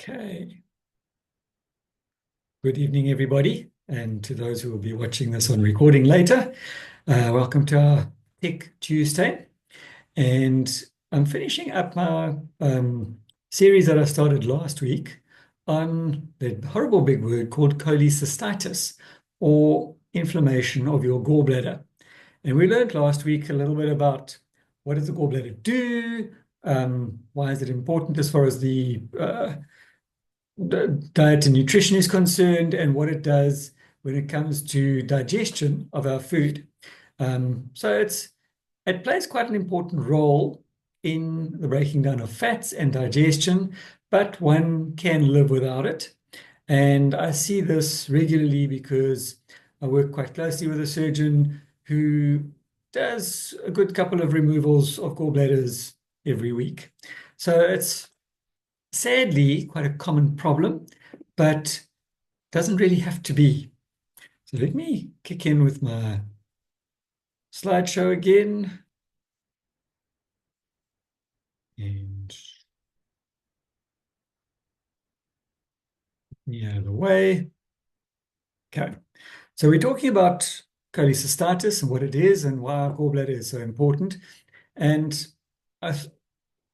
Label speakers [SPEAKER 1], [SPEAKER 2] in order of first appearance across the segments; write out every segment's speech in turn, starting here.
[SPEAKER 1] Okay. Good evening, everybody, and to those who will be watching this on recording later. Welcome to our Tech Tuesday. And I'm finishing up my series that I started last week on the horrible big word called cholecystitis, or inflammation of your gallbladder. And we learned last week a little bit about what does the gallbladder do, why is it important as far as the diet and nutrition is concerned, and what it does when it comes to digestion of our food. So it plays quite an important role in the breaking down of fats and digestion, but one can live without it. And I see this regularly because I work quite closely with a surgeon who does a good couple of removals of gallbladders every week. So it's sadly quite a common problem, but doesn't really have to be. So let me kick in with my slideshow again. And out of the way. Okay. So we're talking about cholecystitis and what it is and why our gallbladder is so important. And I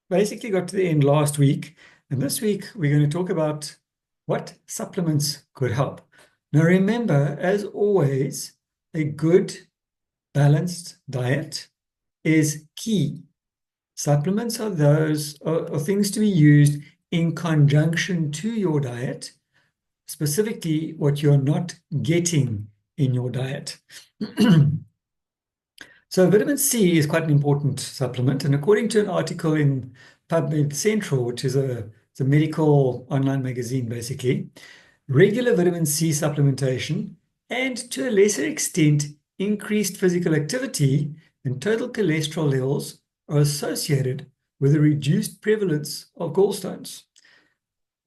[SPEAKER 1] basically got to the end last week. And this week we're going to talk about what supplements could help. Now remember, as always, a good balanced diet is key. Supplements are are things to be used in conjunction to your diet, specifically what you're not getting in your diet. So vitamin C is quite an important supplement, and according to an article in PubMed Central, which is it's a medical online magazine basically, regular vitamin C supplementation and to a lesser extent increased physical activity and total cholesterol levels are associated with a reduced prevalence of gallstones.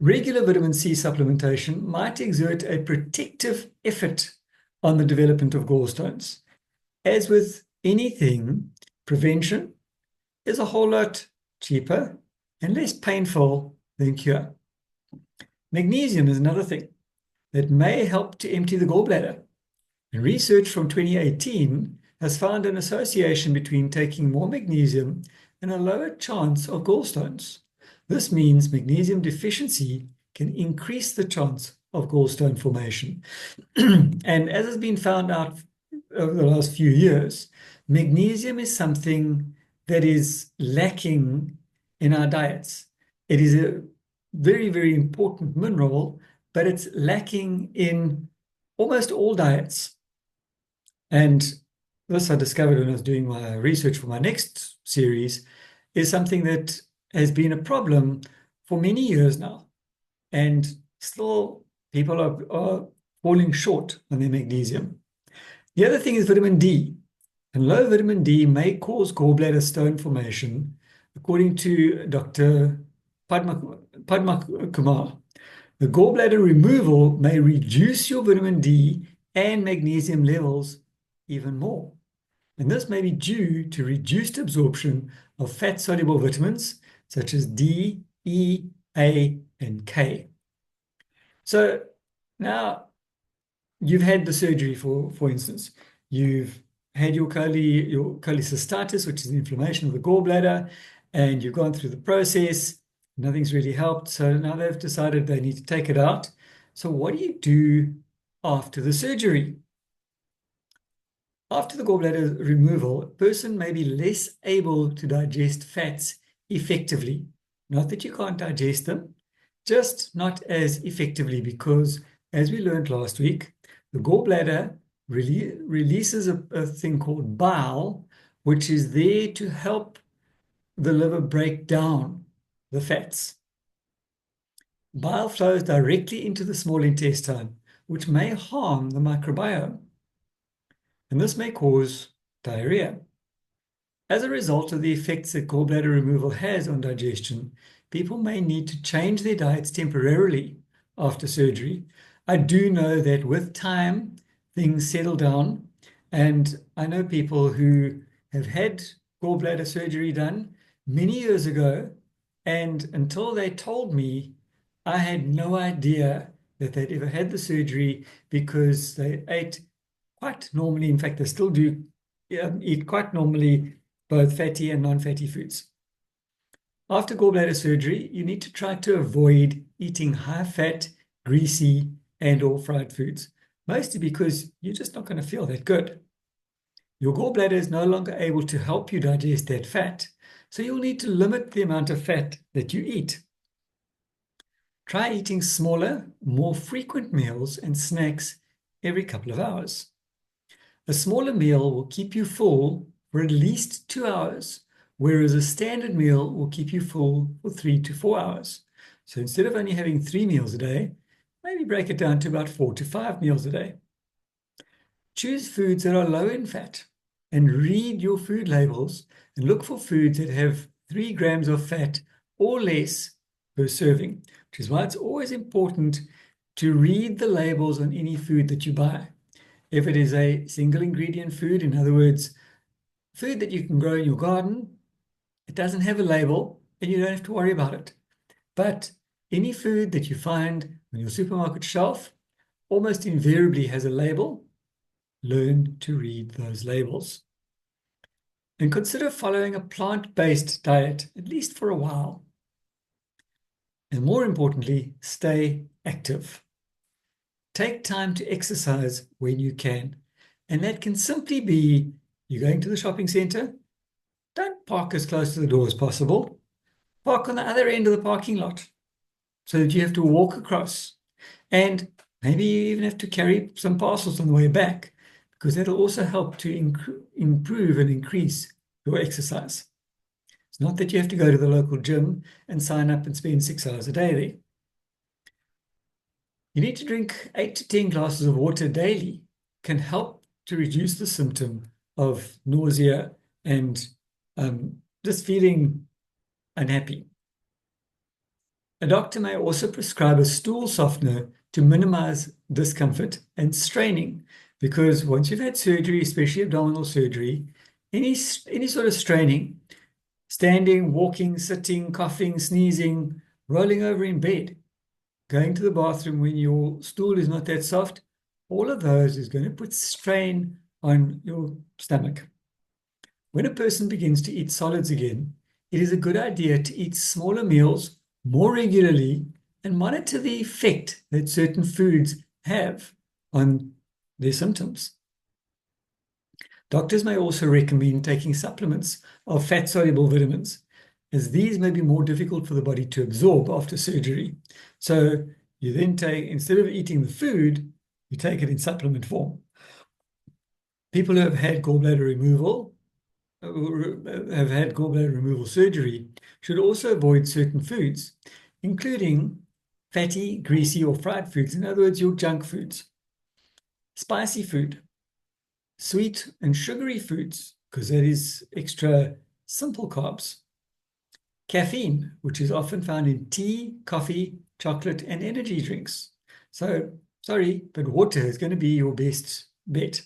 [SPEAKER 1] Regular vitamin C supplementation might exert a protective effort on the development of gallstones. As with anything, prevention is a whole lot cheaper and less painful than cure. Magnesium is another thing that may help to empty the gallbladder. And research from 2018 has found an association between taking more magnesium and a lower chance of gallstones. This means magnesium deficiency can increase the chance of gallstone formation. And as has been found out over the last few years, magnesium is something that is lacking in our diets. It is a very, very important mineral, but it's lacking in almost all diets. And this I discovered when I was doing my research for my next series, is something that has been a problem for many years now. And still people are falling short on their magnesium. The other thing is vitamin D. And low vitamin D may cause gallbladder stone formation, according to Dr. Padma Kumar. The gallbladder removal may reduce your vitamin D and magnesium levels even more. And this may be due to reduced absorption of fat-soluble vitamins such as D, E, A, and K. So now you've had the surgery, for instance. You've had your cholecystitis, which is an inflammation of the gallbladder, and you've gone through the process. Nothing's really helped. So now they've decided they need to take it out. So what do you do after the surgery? After the gallbladder removal, a person may be less able to digest fats effectively. Not that you can't digest them, just not as effectively because, as we learned last week, the gallbladder releases a thing called bile, which is there to help the liver break down the fats. Bile flows directly into the small intestine, which may harm the microbiome. And this may cause diarrhea. As a result of the effects that gallbladder removal has on digestion, people may need to change their diets temporarily after surgery. I do know that with time, things settle down, and I know people who have had gallbladder surgery done many years ago, and until they told me I had no idea that they'd ever had the surgery because they ate quite normally. In fact, they still do eat quite normally both fatty and non-fatty foods. After gallbladder surgery, you need to try to avoid eating high-fat, greasy, and/or fried foods, mostly because you're just not going to feel that good. Your gallbladder is no longer able to help you digest that fat, so you'll need to limit the amount of fat that you eat. Try eating smaller, more frequent meals and snacks every couple of hours. A smaller meal will keep you full for at least 2 hours, whereas a standard meal will keep you full for 3 to 4 hours. So instead of only having 3 meals a day, maybe break it down to about 4 to 5 meals a day. Choose foods that are low in fat and read your food labels and look for foods that have 3 grams of fat or less per serving, which is why it's always important to read the labels on any food that you buy. If it is a single ingredient food, in other words, food that you can grow in your garden, it doesn't have a label and you don't have to worry about it. But any food that you find on your supermarket shelf almost invariably has a label. Learn to read those labels. And consider following a plant-based diet, at least for a while. And more importantly, stay active. Take time to exercise when you can. And that can simply be you're going to the shopping center, don't park as close to the door as possible. Park on the other end of the parking lot so that you have to walk across. And maybe you even have to carry some parcels on the way back, because that'll also help to improve and increase your exercise. It's not that you have to go to the local gym and sign up and spend 6 hours a day there. You need to drink 8 to 10 glasses of water daily. Can help to reduce the symptom of nausea and just feeling unhappy. A doctor may also prescribe a stool softener to minimize discomfort and straining, because once you've had surgery, especially abdominal surgery, any sort of straining, standing, walking, sitting, coughing, sneezing, rolling over in bed, going to the bathroom when your stool is not that soft, all of those is going to put strain on your stomach. When a person begins to eat solids again, it is a good idea to eat smaller meals more regularly and monitor the effect that certain foods have on their symptoms. Doctors may also recommend taking supplements of fat-soluble vitamins, as these may be more difficult for the body to absorb after surgery. So you then take, instead of eating the food, you take it in supplement form. People who have had gallbladder removal surgery should also avoid certain foods, including fatty, greasy, or fried foods. In other words, your junk foods, spicy food, sweet and sugary foods, because that is extra simple carbs, caffeine, which is often found in tea, coffee, chocolate, and energy drinks. So, sorry, but water is going to be your best bet.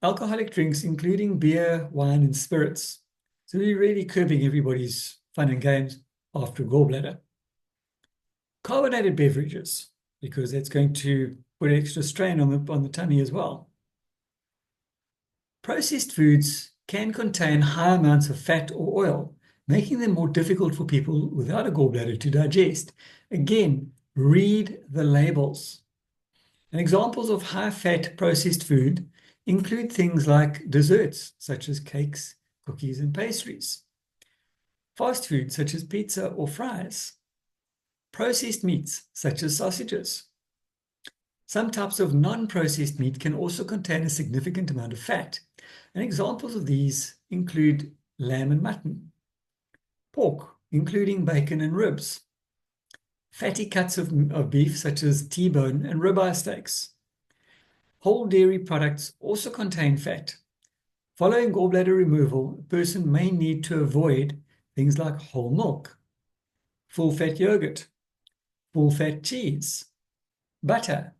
[SPEAKER 1] Alcoholic drinks, including beer, wine, and spirits. So we're really curbing everybody's fun and games after gallbladder. Carbonated beverages, because that's going to put extra strain on the tummy as well. Processed foods can contain high amounts of fat or oil, making them more difficult for people without a gallbladder to digest. Again, read the labels. And examples of high-fat processed food include things like desserts, such as cakes, cookies, and pastries. Fast food, such as pizza or fries. Processed meats, such as sausages. Some types of non-processed meat can also contain a significant amount of fat. And examples of these include lamb and mutton. Pork, including bacon and ribs. Fatty cuts of beef, such as T-bone and ribeye steaks. Whole dairy products also contain fat. Following gallbladder removal, a person may need to avoid things like whole milk, full-fat yogurt, full-fat cheese, butter,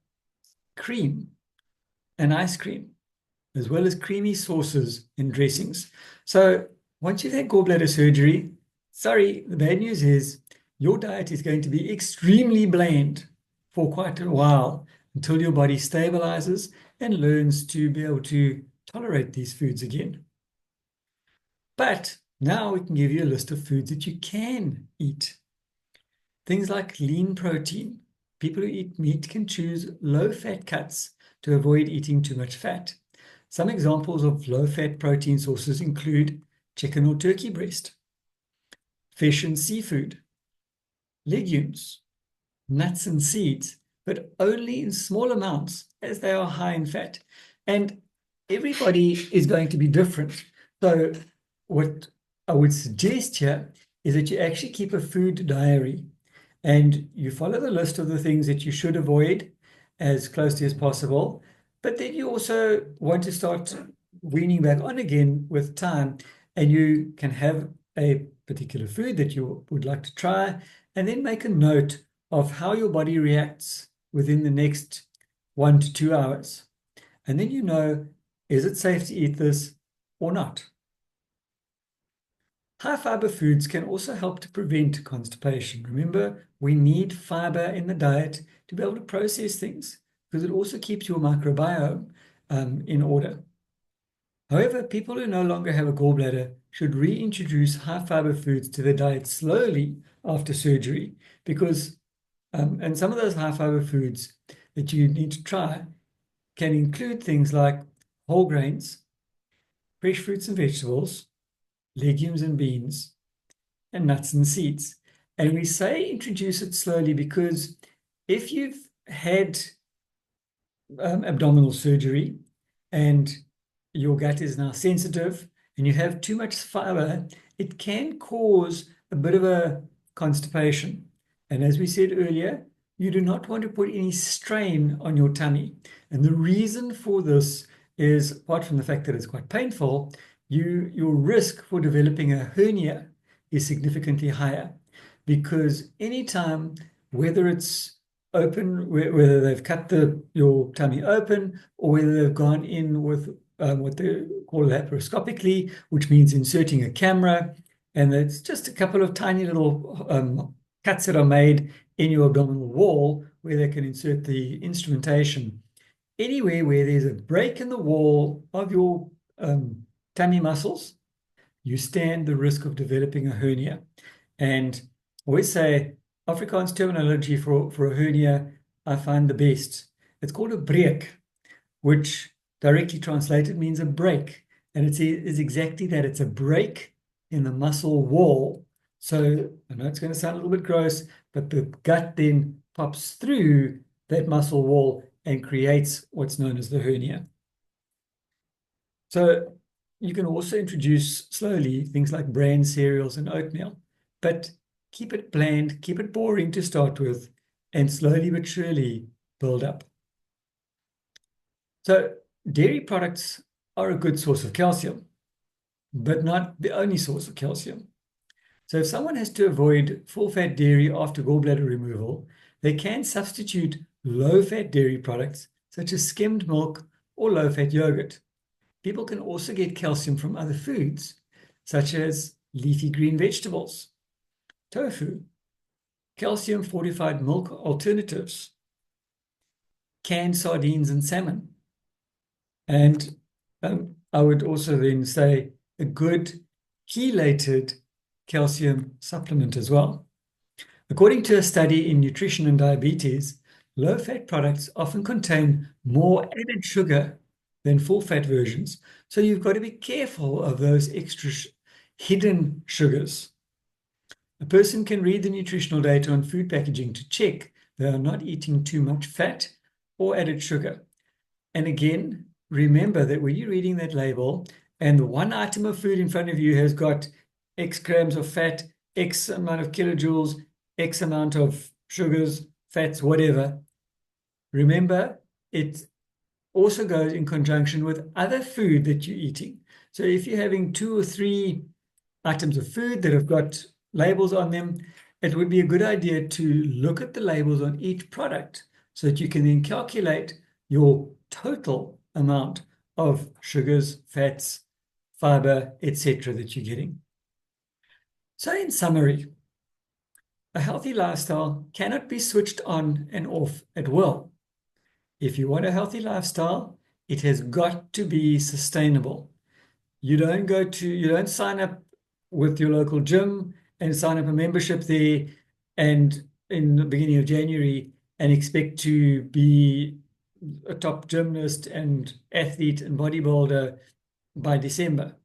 [SPEAKER 1] cream, and ice cream, as well as creamy sauces and dressings. So once you've had gallbladder surgery, sorry, the bad news is your diet is going to be extremely bland for quite a while until your body stabilizes and learns to be able to tolerate these foods again. But now we can give you a list of foods that you can eat. Things like lean protein. People who eat meat can choose low-fat cuts to avoid eating too much fat. Some examples of low-fat protein sources include chicken or turkey breast, fish and seafood, legumes, nuts and seeds, but only in small amounts as they are high in fat. And everybody is going to be different. So what I would suggest here is that you actually keep a food diary and you follow the list of the things that you should avoid as closely as possible. But then you also want to start weaning back on again with time, and you can have a particular food that you would like to try, and then make a note of how your body reacts within the next 1 to 2 hours. And then you know, is it safe to eat this or not? High fiber foods can also help to prevent constipation. Remember, we need fiber in the diet to be able to process things because it also keeps your microbiome in order. However, people who no longer have a gallbladder should reintroduce high fiber foods to their diet slowly after surgery because, and some of those high fiber foods that you need to try can include things like whole grains, fresh fruits and vegetables, legumes and beans, and nuts and seeds. And we say introduce it slowly because if you've had abdominal surgery and your gut is now sensitive and you have too much fiber, it can cause a bit of a constipation. And as we said earlier, you do not want to put any strain on your tummy. And the reason for this is, apart from the fact that it's quite painful, your risk for developing a hernia is significantly higher because anytime, whether it's open, whether they've cut your tummy open or whether they've gone in with what they call laparoscopically, which means inserting a camera, and it's just a couple of tiny little cuts that are made in your abdominal wall where they can insert the instrumentation. Anywhere where there's a break in the wall of your tummy muscles, you stand the risk of developing a hernia. And I always say, Afrikaans terminology for a hernia, I find the best. It's called a breek, which directly translated means a break. And it's exactly that. It's a break in the muscle wall. So I know it's going to sound a little bit gross, but the gut then pops through that muscle wall and creates what's known as the hernia. So you can also introduce slowly things like bran cereals and oatmeal, but keep it bland, keep it boring to start with, and slowly but surely build up. So dairy products are a good source of calcium, but not the only source of calcium. So if someone has to avoid full-fat dairy after gallbladder removal, they can substitute low-fat dairy products such as skimmed milk or low-fat yogurt. People can also get calcium from other foods, such as leafy green vegetables, tofu, calcium-fortified milk alternatives, canned sardines and salmon. And I would also then say a good chelated calcium supplement as well. According to a study in Nutrition and Diabetes, low-fat products often contain more added sugar than full-fat versions. So you've got to be careful of those extra hidden sugars. A person can read the nutritional data on food packaging to check they are not eating too much fat or added sugar. And again, remember that when you're reading that label and the one item of food in front of you has got X grams of fat, X amount of kilojoules, X amount of sugars, fats, whatever, remember it also goes in conjunction with other food that you're eating. So if you're having 2 or 3 items of food that have got labels on them, it would be a good idea to look at the labels on each product so that you can then calculate your total amount of sugars, fats, fiber, etc. that you're getting. So in summary, A healthy lifestyle cannot be switched on and off at will. If you want a healthy lifestyle, it has got to be sustainable. You don't sign up with your local gym and sign up a membership there and in the beginning of January and expect to be a top gymnast and athlete and bodybuilder by December.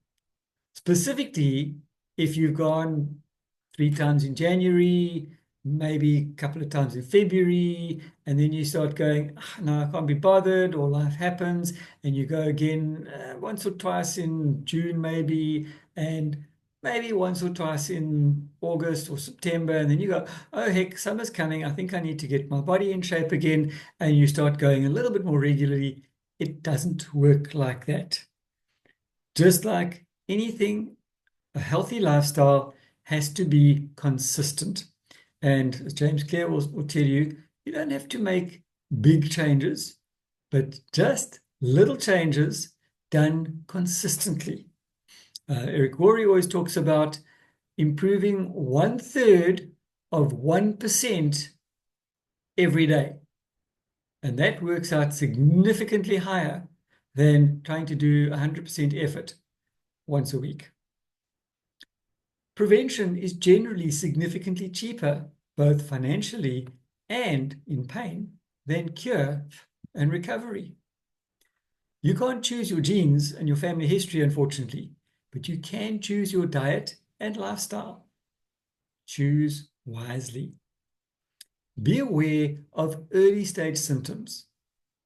[SPEAKER 1] Specifically, if you've gone 3 times in January, maybe a couple of times in February, and then you start going, "Ah, no, I can't be bothered," or life happens, and you go again once or twice in June, maybe, and maybe once or twice in August or September, and then you go, "Oh, heck, summer's coming. I think I need to get my body in shape again," and you start going a little bit more regularly. It doesn't work like that. Just like anything, a healthy lifestyle has to be consistent. And as James Clear will tell you, you don't have to make big changes, but just little changes done consistently. Eric Worre always talks about improving 1/3 of 1% every day. And that works out significantly higher than trying to do 100% effort once a week. Prevention is generally significantly cheaper, both financially and in pain, than cure and recovery. You can't choose your genes and your family history, unfortunately, but you can choose your diet and lifestyle. Choose wisely. Be aware of early stage symptoms.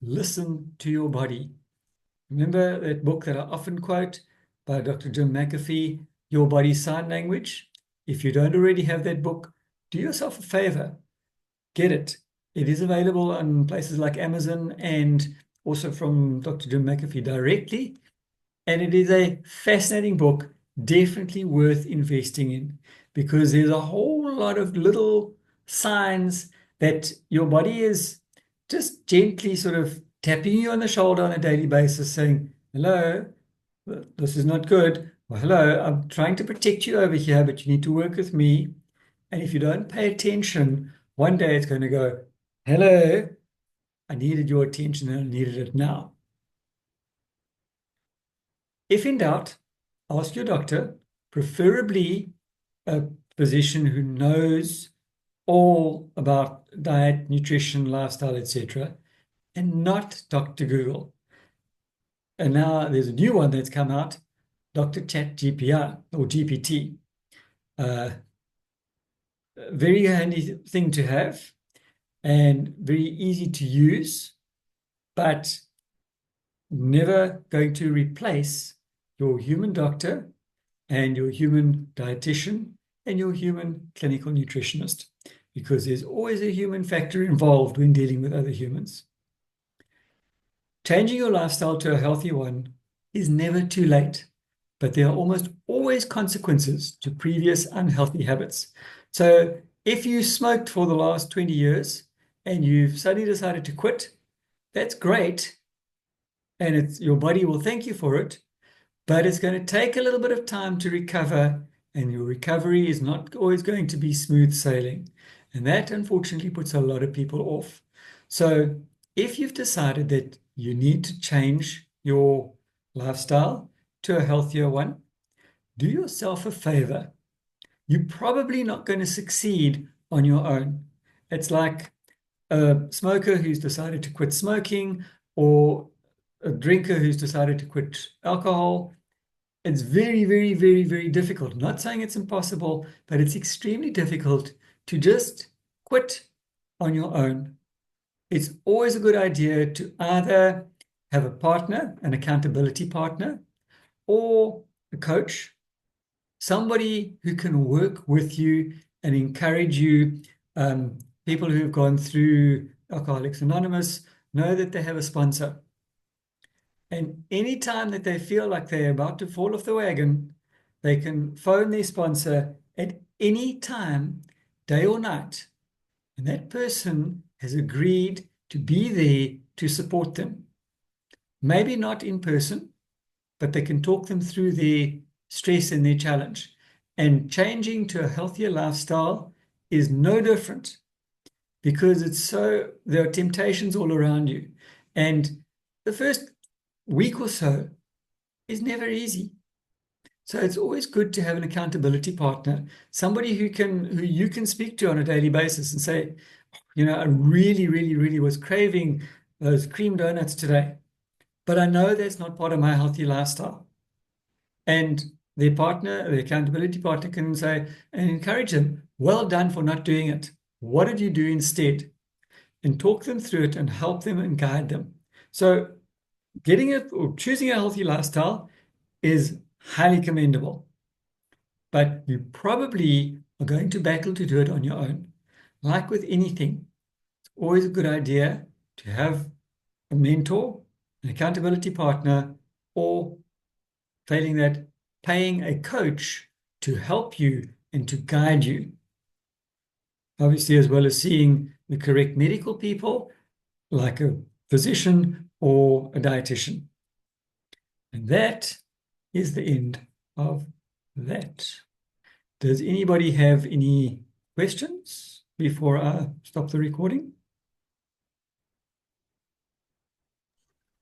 [SPEAKER 1] Listen to your body. Remember that book that I often quote by Dr. Jim McAfee, Your Body's Sign Language? If you don't already have that book, do yourself a favor. Get it. It is available on places like Amazon and also from Dr. Jim McAfee directly. And it is a fascinating book, definitely worth investing in because there's a whole lot of little signs that your body is just gently sort of tapping you on the shoulder on a daily basis, saying, "Hello, this is not good." Or, "Hello, I'm trying to protect you over here, but you need to work with me." And if you don't pay attention, one day it's going to go, "Hello, I needed your attention and I needed it now." If in doubt, ask your doctor, preferably a physician who knows all about diet, nutrition, lifestyle, etc., and not Dr. Google. And now there's a new one that's come out, Dr. Chat GPI or GPT. Very handy thing to have and very easy to use, but never going to replace your human doctor and your human dietitian and your human clinical nutritionist, because there's always a human factor involved when dealing with other humans. Changing your lifestyle to a healthy one is never too late, but there are almost always consequences to previous unhealthy habits. So if you smoked for the last 20 years and you've suddenly decided to quit, that's great. And your body will thank you for it, but it's going to take a little bit of time to recover, and your recovery is not always going to be smooth sailing. And that, unfortunately, puts a lot of people off. So if you've decided that you need to change your lifestyle to a healthier one, do yourself a favor. You're probably not going to succeed on your own. It's like a smoker who's decided to quit smoking or a drinker who's decided to quit alcohol. It's very, very, very, very difficult. I'm not saying it's impossible, but it's extremely difficult to just quit on your own. It's always a good idea to either have a partner, an accountability partner, or a coach, somebody who can work with you and encourage you. People who have gone through Alcoholics Anonymous know that they have a sponsor. And anytime that they feel like they're about to fall off the wagon, they can phone their sponsor at any time, day or night. And that person has agreed to be there to support them. Maybe not in person, but they can talk them through their stress and their challenge. And changing to a healthier lifestyle is no different because there are temptations all around you. And the first week or so is never easy. So it's always good to have an accountability partner, somebody who you can speak to on a daily basis and say, I really, really, really was craving those cream donuts today, but I know that's not part of my healthy lifestyle. And their partner, the accountability partner, can say and encourage them, well done for not doing it. What did you do instead? And talk them through it and help them and guide them. So getting it or choosing a healthy lifestyle is highly commendable, but you probably are going to battle to do it on your own. Like with anything, it's always a good idea to have a mentor, an accountability partner, or failing that, paying a coach to help you and to guide you. Obviously, as well as seeing the correct medical people, like a physician or a dietitian. And that is the end of that. Does anybody have any questions before I stop the recording?